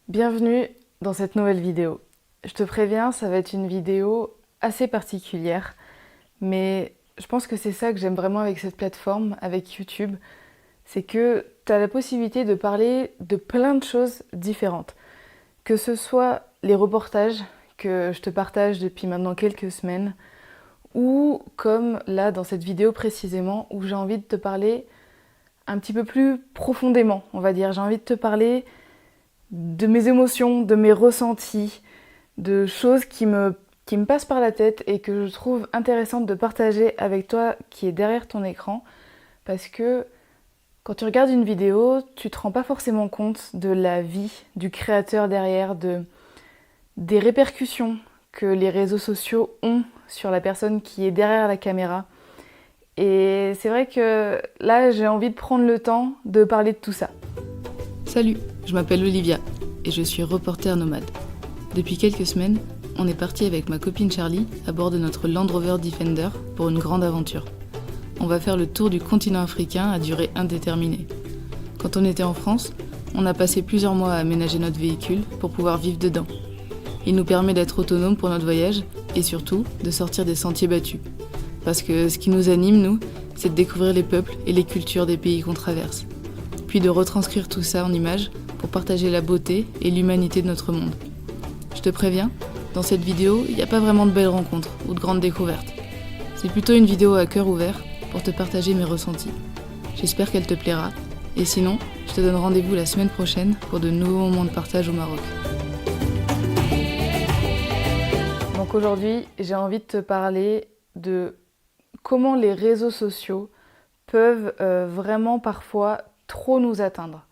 Bienvenue dans cette nouvelle vidéo. Je te préviens, ça va être une vidéo assez particulière, mais je pense que c'est ça que j'aime vraiment avec cette plateforme, avec YouTube, c'est que tu as la possibilité de parler de plein de choses différentes. Que ce soit les reportages que je te partage depuis maintenant quelques semaines, ou comme là dans cette vidéo précisément, où j'ai envie de te parler un petit peu plus profondément, on va dire. J'ai envie de te parler de mes émotions, de mes ressentis, de choses qui me passent par la tête et que je trouve intéressantes de partager avec toi qui est derrière ton écran. Parce que quand tu regardes une vidéo, tu te rends pas forcément compte de la vie du créateur derrière, des répercussions que les réseaux sociaux ont sur la personne qui est derrière la caméra. Et c'est vrai que là, j'ai envie de prendre le temps de parler de tout ça. Salut, je m'appelle Olivia et je suis reporter nomade. Depuis quelques semaines, on est parti avec ma copine Charlie à bord de notre Land Rover Defender pour une grande aventure. On va faire le tour du continent africain à durée indéterminée. Quand on était en France, on a passé plusieurs mois à aménager notre véhicule pour pouvoir vivre dedans. Il nous permet d'être autonomes pour notre voyage et surtout de sortir des sentiers battus. Parce que ce qui nous anime, nous, c'est de découvrir les peuples et les cultures des pays qu'on traverse. Puis de retranscrire tout ça en images pour partager la beauté et l'humanité de notre monde. Je te préviens, dans cette vidéo, il n'y a pas vraiment de belles rencontres ou de grandes découvertes. C'est plutôt une vidéo à cœur ouvert pour te partager mes ressentis. J'espère qu'elle te plaira, et sinon, je te donne rendez-vous la semaine prochaine pour de nouveaux moments de partage au Maroc. Donc aujourd'hui, j'ai envie de te parler de comment les réseaux sociaux peuvent vraiment parfois trop nous atteindre.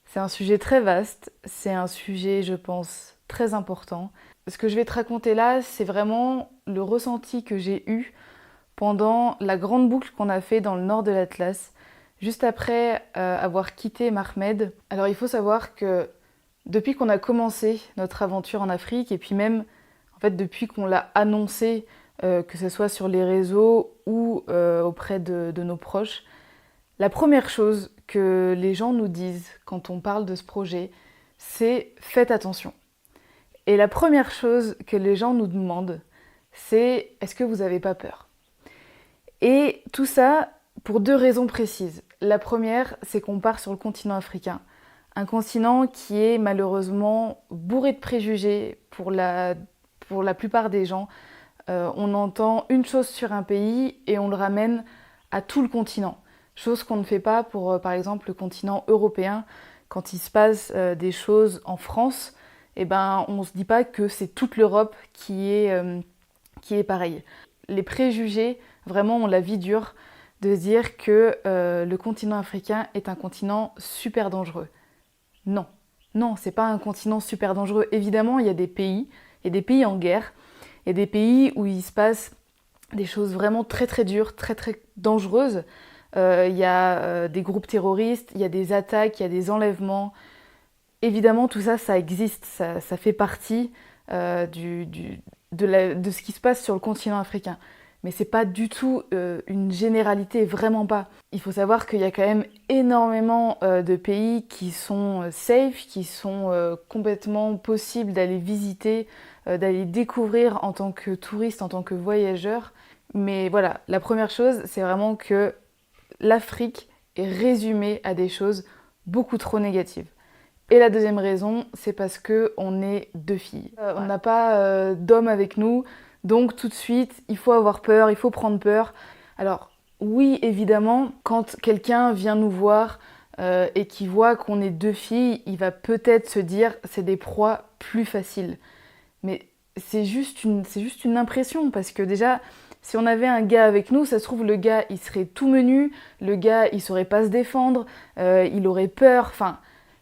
C'est un sujet très vaste, c'est un sujet, je pense, très important. Ce que je vais te raconter là, c'est vraiment le ressenti que j'ai eu pendant la grande boucle qu'on a fait dans le nord de l'Atlas, juste après avoir quitté Mahmed. Alors il faut savoir que depuis qu'on a commencé notre aventure en Afrique, et puis même en fait depuis qu'on l'a annoncé, que ce soit sur les réseaux ou auprès de nos proches, la première chose que les gens nous disent quand on parle de ce projet, c'est faites attention. Et la première chose que les gens nous demandent, c'est est-ce que vous n'avez pas peur? Et tout ça pour deux raisons précises. La première, c'est qu'on part sur le continent africain. Un continent qui est malheureusement bourré de préjugés pour la plupart des gens. On entend une chose sur un pays et on le ramène à tout le continent. Chose qu'on ne fait pas pour, par exemple, le continent européen. Quand il se passe des choses en France, eh ben, on ne se dit pas que c'est toute l'Europe qui est pareille. Les préjugés, vraiment, ont la vie dure de se dire que le continent africain est un continent super dangereux. Non, non, c'est pas un continent super dangereux. Évidemment, il y a des pays en guerre, il y a des pays où il se passe des choses vraiment très très dures, très très dangereuses. Il y a des groupes terroristes, il y a des attaques, il y a des enlèvements. Évidemment, tout ça, ça existe, ça fait partie de ce qui se passe sur le continent africain. Mais c'est pas du tout une généralité, vraiment pas. Il faut savoir qu'il y a quand même énormément de pays qui sont safe, qui sont complètement possibles d'aller visiter, d'aller découvrir en tant que touriste, en tant que voyageur. Mais voilà, la première chose, c'est vraiment que l'Afrique est résumée à des choses beaucoup trop négatives. Et la deuxième raison, c'est parce qu'on est deux filles. On n'a pas d'homme avec nous, donc tout de suite, il faut avoir peur, il faut prendre peur. Alors oui, évidemment, quand quelqu'un vient nous voir et qui voit qu'on est deux filles, il va peut-être se dire c'est des proies plus faciles. Mais c'est juste une impression, parce que déjà, si on avait un gars avec nous, ça se trouve, le gars, il serait tout menu, le gars, il saurait pas se défendre, il aurait peur, enfin...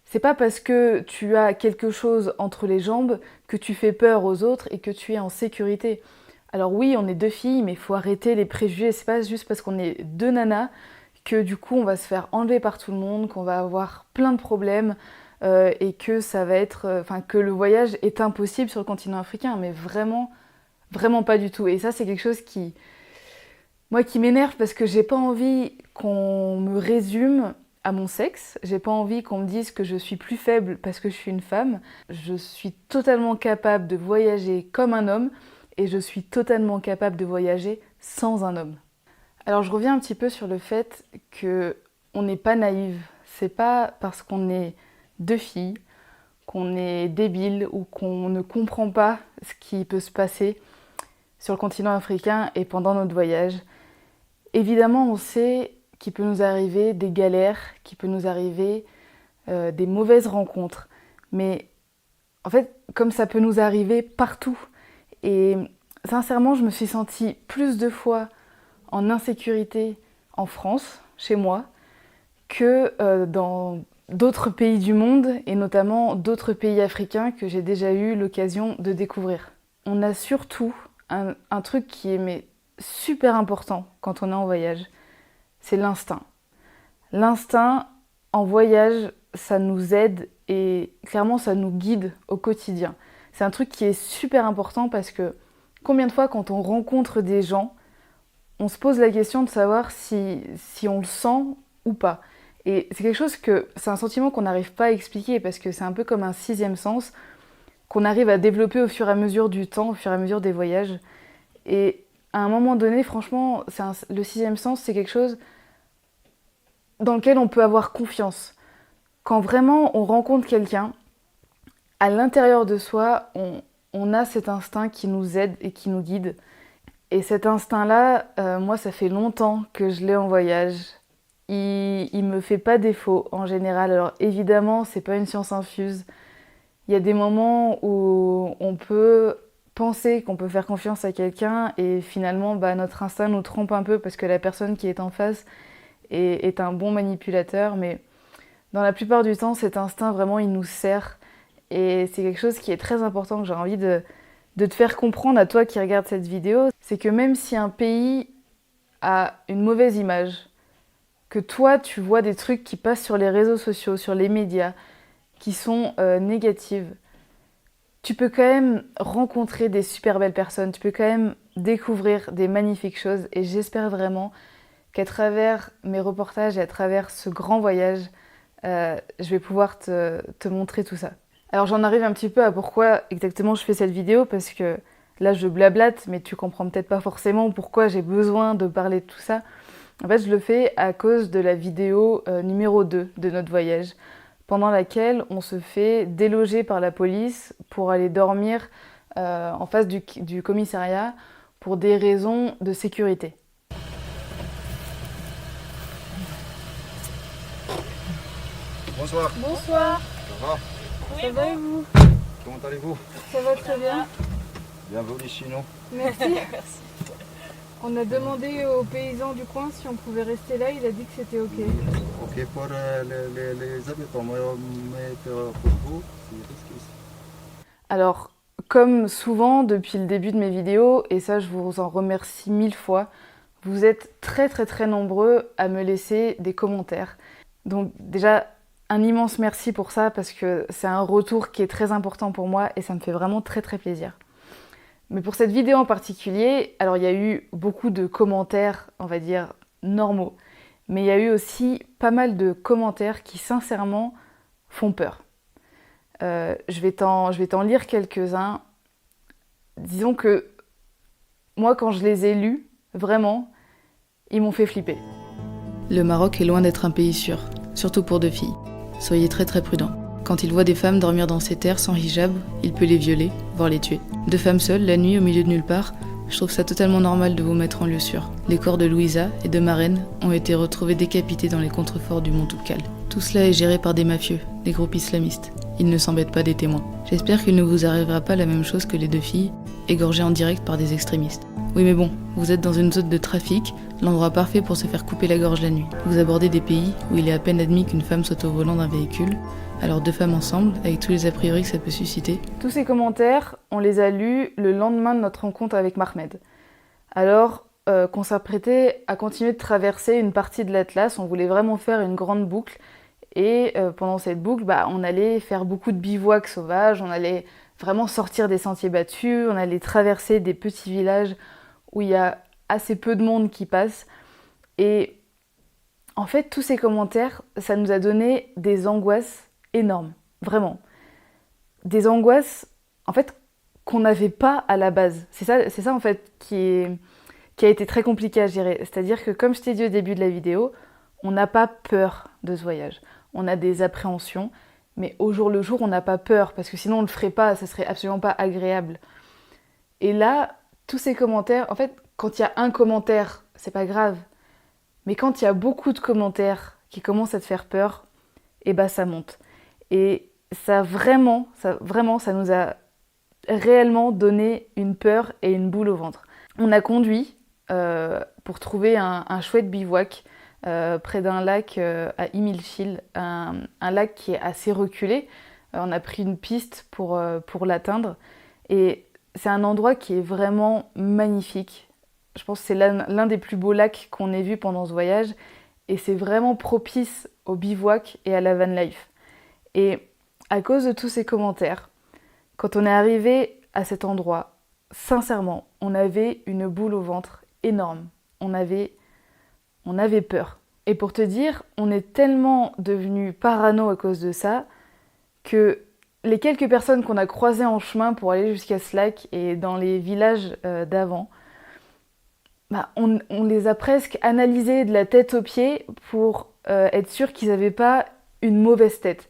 C'est pas parce que tu as quelque chose entre les jambes que tu fais peur aux autres et que tu es en sécurité. Alors oui, on est deux filles, mais il faut arrêter les préjugés. C'est pas juste parce qu'on est deux nanas que du coup on va se faire enlever par tout le monde, qu'on va avoir plein de problèmes et que ça va être, que le voyage est impossible sur le continent africain. Mais vraiment, vraiment pas du tout. Et ça, c'est quelque chose qui m'énerve, parce que j'ai pas envie qu'on me résume à mon sexe. J'ai pas envie qu'on me dise que je suis plus faible parce que je suis une femme. Je suis totalement capable de voyager comme un homme et je suis totalement capable de voyager sans un homme. Alors je reviens un petit peu sur le fait qu'on n'est pas naïve. C'est pas parce qu'on est deux filles qu'on est débile ou qu'on ne comprend pas ce qui peut se passer sur le continent africain et pendant notre voyage. Évidemment, on sait qu'il peut nous arriver des galères, qu'il peut nous arriver des mauvaises rencontres. Mais en fait, comme ça peut nous arriver partout. Et sincèrement, je me suis sentie plus de fois en insécurité en France, chez moi, que dans d'autres pays du monde, et notamment d'autres pays africains que j'ai déjà eu l'occasion de découvrir. On a surtout un truc qui est super important quand on est en voyage, c'est l'instinct. L'instinct, en voyage, ça nous aide et clairement ça nous guide au quotidien. C'est un truc qui est super important parce que combien de fois quand on rencontre des gens, on se pose la question de savoir si on le sent ou pas. Et c'est quelque chose c'est un sentiment qu'on n'arrive pas à expliquer parce que c'est un peu comme un sixième sens qu'on arrive à développer au fur et à mesure du temps, au fur et à mesure des voyages. Et à un moment donné, franchement, le sixième sens, c'est quelque chose dans lequel on peut avoir confiance. Quand vraiment on rencontre quelqu'un, à l'intérieur de soi, on a cet instinct qui nous aide et qui nous guide. Et cet instinct-là, moi, ça fait longtemps que je l'ai en voyage. Il me fait pas défaut en général. Alors évidemment, c'est pas une science infuse. Il y a des moments où on peut penser qu'on peut faire confiance à quelqu'un et finalement, notre instinct nous trompe un peu parce que la personne qui est en face est un bon manipulateur. Mais dans la plupart du temps, cet instinct, vraiment, il nous sert. Et c'est quelque chose qui est très important que j'ai envie de te faire comprendre à toi qui regardes cette vidéo. C'est que même si un pays a une mauvaise image, que toi, tu vois des trucs qui passent sur les réseaux sociaux, sur les médias, qui sont négatives, tu peux quand même rencontrer des super belles personnes, tu peux quand même découvrir des magnifiques choses. Et j'espère vraiment qu'à travers mes reportages et à travers ce grand voyage, je vais pouvoir te montrer tout ça. Alors j'en arrive un petit peu à pourquoi exactement je fais cette vidéo, parce que là je blablate, mais tu comprends peut-être pas forcément pourquoi j'ai besoin de parler de tout ça. En fait, je le fais à cause de la vidéo numéro 2 de notre voyage, pendant laquelle on se fait déloger par la police pour aller dormir en face du commissariat pour des raisons de sécurité. Bonsoir. Bonsoir, Ça va? ça va et vous? Comment allez-vous? Ça va très bien, Bienvenue chez nous. merci. On a demandé aux paysans du coin si on pouvait rester là, il a dit que c'était ok. Ok pour les habitants, mais pour vous, c'est risqué. Alors, comme souvent depuis le début de mes vidéos, et ça je vous en remercie 1000 fois, vous êtes très très très nombreux à me laisser des commentaires. Donc déjà, un immense merci pour ça parce que c'est un retour qui est très important pour moi et ça me fait vraiment très très plaisir. Mais pour cette vidéo en particulier, alors il y a eu beaucoup de commentaires, on va dire, normaux. Mais il y a eu aussi pas mal de commentaires qui sincèrement font peur. Je vais t'en lire quelques-uns. Disons que moi, quand je les ai lus, vraiment, ils m'ont fait flipper. Le Maroc est loin d'être un pays sûr, surtout pour deux filles. Soyez très très prudents. Quand il voit des femmes dormir dans ses terres sans hijab, il peut les violer, voire les tuer. Deux femmes seules, la nuit, au milieu de nulle part, je trouve ça totalement normal de vous mettre en lieu sûr. Les corps de Louisa et de Marraine ont été retrouvés décapités dans les contreforts du mont Toubkal. Tout cela est géré par des mafieux, des groupes islamistes. Ils ne s'embêtent pas des témoins. J'espère qu'il ne vous arrivera pas la même chose que les deux filles, égorgées en direct par des extrémistes. Oui mais bon, vous êtes dans une zone de trafic, l'endroit parfait pour se faire couper la gorge la nuit. Vous abordez des pays où il est à peine admis qu'une femme soit au volant d'un véhicule, alors deux femmes ensemble, avec tous les a priori que ça peut susciter. Tous ces commentaires, on les a lus le lendemain de notre rencontre avec Mahmed. Alors qu'on s'apprêtait à continuer de traverser une partie de l'Atlas, on voulait vraiment faire une grande boucle. Et pendant cette boucle, on allait faire beaucoup de bivouacs sauvages, on allait vraiment sortir des sentiers battus, on allait traverser des petits villages où il y a assez peu de monde qui passe. Et En fait, tous ces commentaires, ça nous a donné des angoisses énormes, vraiment. Des angoisses, en fait, qu'on n'avait pas à la base. C'est ça en fait, qui a été très compliqué à gérer. C'est-à-dire que, comme je t'ai dit au début de la vidéo, on n'a pas peur de ce voyage. On a des appréhensions, mais au jour le jour, on n'a pas peur, parce que sinon on ne le ferait pas, ça serait absolument pas agréable. Et là, tous ces commentaires, en fait, quand il y a un commentaire, c'est pas grave. Mais quand il y a beaucoup de commentaires qui commencent à te faire peur, et bah ça monte. Et ça nous a réellement donné une peur et une boule au ventre. On a conduit pour trouver un chouette bivouac près d'un lac à Imilchil, un lac qui est assez reculé. On a pris une piste pour l'atteindre. Et c'est un endroit qui est vraiment magnifique. Je pense que c'est l'un des plus beaux lacs qu'on ait vu pendant ce voyage. Et c'est vraiment propice au bivouac et à la van life. Et à cause de tous ces commentaires, quand on est arrivé à cet endroit, sincèrement, on avait une boule au ventre énorme. On avait peur. Et pour te dire, on est tellement devenus parano à cause de ça que les quelques personnes qu'on a croisées en chemin pour aller jusqu'à ce lac et dans les villages d'avant, on les a presque analysés de la tête aux pieds pour être sûr qu'ils n'avaient pas une mauvaise tête.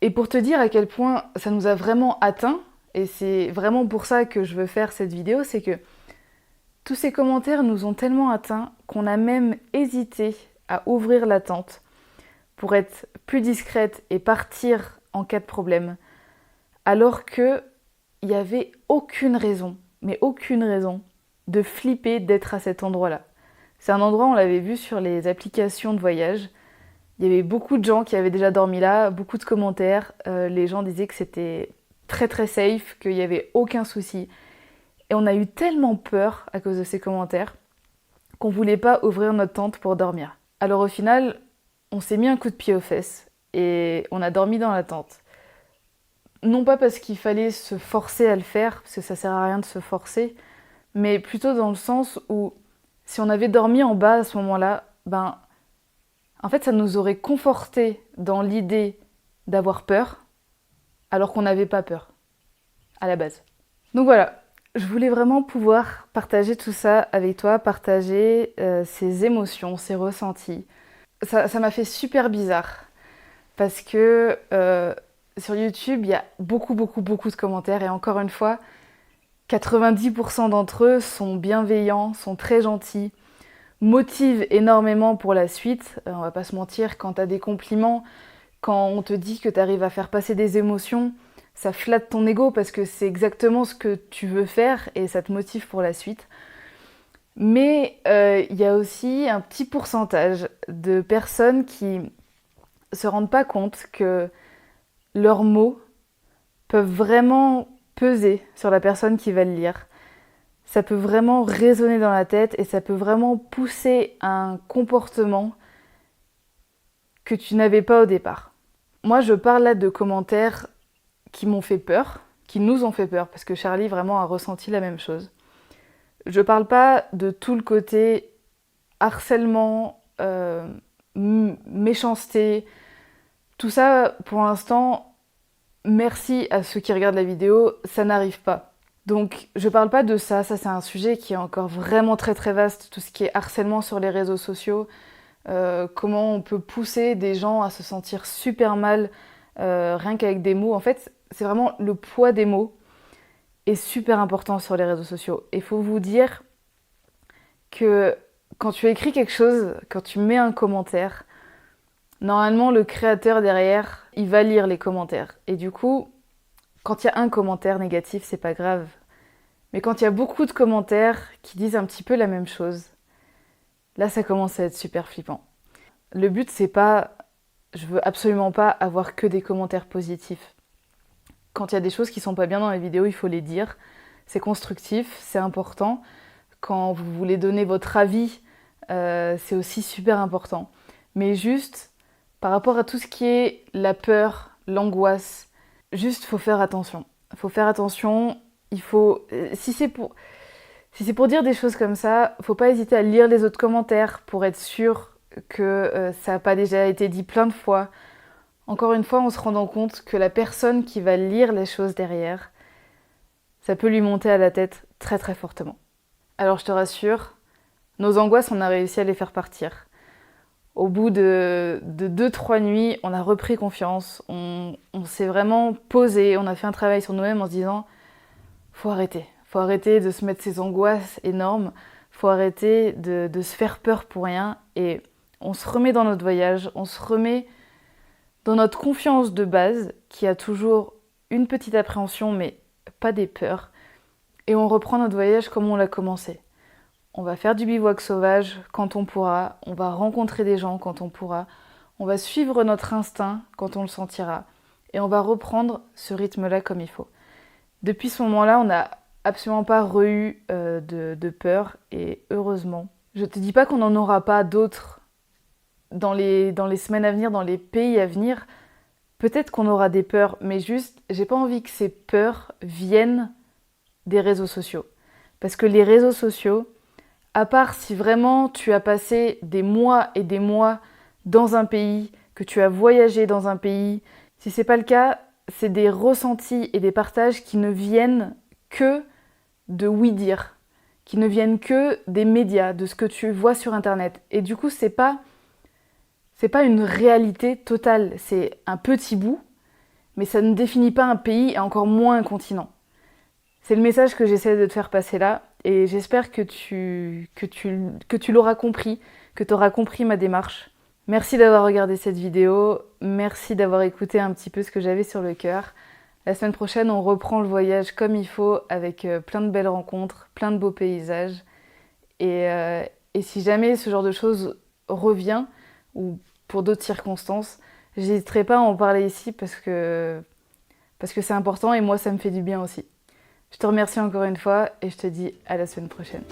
Et pour te dire à quel point ça nous a vraiment atteints, et c'est vraiment pour ça que je veux faire cette vidéo, c'est que tous ces commentaires nous ont tellement atteints qu'on a même hésité à ouvrir la tente pour être plus discrète et partir en cas de problème, alors qu'il n'y avait aucune raison, mais aucune raison, de flipper d'être à cet endroit-là. C'est un endroit, on l'avait vu sur les applications de voyage. Il y avait beaucoup de gens qui avaient déjà dormi là, beaucoup de commentaires. Les gens disaient que c'était très très safe, qu'il n'y avait aucun souci. Et on a eu tellement peur à cause de ces commentaires qu'on ne voulait pas ouvrir notre tente pour dormir. Alors au final, on s'est mis un coup de pied aux fesses et on a dormi dans la tente. Non pas parce qu'il fallait se forcer à le faire, parce que ça sert à rien de se forcer, mais plutôt dans le sens où si on avait dormi en bas à ce moment-là, en fait ça nous aurait conforté dans l'idée d'avoir peur, alors qu'on n'avait pas peur à la base. Donc voilà, je voulais vraiment pouvoir partager tout ça avec toi, partager ces émotions, ces ressentis. Ça m'a fait super bizarre parce que sur YouTube, il y a beaucoup de commentaires et encore une fois, 90% d'entre eux sont bienveillants, sont très gentils, motivent énormément pour la suite. On va pas se mentir, quand tu as des compliments, quand on te dit que tu arrives à faire passer des émotions, ça flatte ton ego parce que c'est exactement ce que tu veux faire et ça te motive pour la suite. Mais il y a aussi un petit pourcentage de personnes qui se rendent pas compte que leurs mots peuvent vraiment peser sur la personne qui va le lire. Ça peut vraiment résonner dans la tête et ça peut vraiment pousser un comportement que tu n'avais pas au départ. Moi, je parle là de commentaires qui m'ont fait peur, qui nous ont fait peur, parce que Charlie vraiment a ressenti la même chose. Je parle pas de tout le côté harcèlement, méchanceté, tout ça, pour l'instant, merci à ceux qui regardent la vidéo, ça n'arrive pas. Donc je parle pas de ça, c'est un sujet qui est encore vraiment très très vaste, tout ce qui est harcèlement sur les réseaux sociaux, comment on peut pousser des gens à se sentir super mal rien qu'avec des mots. En fait, c'est vraiment le poids des mots est super important sur les réseaux sociaux. Il faut vous dire que quand tu écris quelque chose, quand tu mets un commentaire, normalement le créateur derrière, il va lire les commentaires. Et du coup, quand il y a un commentaire négatif, c'est pas grave. Mais quand il y a beaucoup de commentaires qui disent un petit peu la même chose, là ça commence à être super flippant. Le but c'est pas, je veux absolument pas avoir que des commentaires positifs. Quand il y a des choses qui sont pas bien dans la vidéo, il faut les dire. C'est constructif, c'est important. Quand vous voulez donner votre avis, c'est aussi super important. Mais juste, par rapport à tout ce qui est la peur, l'angoisse, juste faut faire attention. Faut faire attention. Il faut, si c'est pour dire des choses comme ça, faut pas hésiter à lire les autres commentaires pour être sûr que ça n'a pas déjà été dit plein de fois. Encore une fois, en se rendant compte que la personne qui va lire les choses derrière, ça peut lui monter à la tête très très fortement. Alors je te rassure, nos angoisses, on a réussi à les faire partir. Au bout de 2-3 nuits, on a repris confiance, on s'est vraiment posé, on a fait un travail sur nous-mêmes en se disant « faut arrêter de se mettre ces angoisses énormes, faut arrêter de se faire peur pour rien » et on se remet dans notre voyage, on se remet dans notre confiance de base qui a toujours une petite appréhension mais pas des peurs et on reprend notre voyage comme on l'a commencé. On va faire du bivouac sauvage quand on pourra, on va rencontrer des gens quand on pourra, on va suivre notre instinct quand on le sentira et on va reprendre ce rythme-là comme il faut. Depuis ce moment-là, on n'a absolument pas eu de peur et heureusement. Je te dis pas qu'on n'en aura pas d'autres dans les semaines à venir, dans les pays à venir. Peut-être qu'on aura des peurs, mais juste, j'ai pas envie que ces peurs viennent des réseaux sociaux. Parce que les réseaux sociaux, à part si vraiment tu as passé des mois et des mois dans un pays, que tu as voyagé dans un pays, si c'est pas le cas, c'est des ressentis et des partages qui ne viennent que de oui-dire, qui ne viennent que des médias, de ce que tu vois sur Internet. Et du coup, c'est pas une réalité totale, c'est un petit bout, mais ça ne définit pas un pays et encore moins un continent. C'est le message que j'essaie de te faire passer là. Et j'espère que tu l'auras compris, que tu auras compris ma démarche. Merci d'avoir regardé cette vidéo, merci d'avoir écouté un petit peu ce que j'avais sur le cœur. La semaine prochaine, on reprend le voyage comme il faut, avec plein de belles rencontres, plein de beaux paysages. Et si jamais ce genre de choses revient, ou pour d'autres circonstances, j'hésiterai pas à en parler ici parce que c'est important et moi ça me fait du bien aussi. Je te remercie encore une fois et je te dis à la semaine prochaine.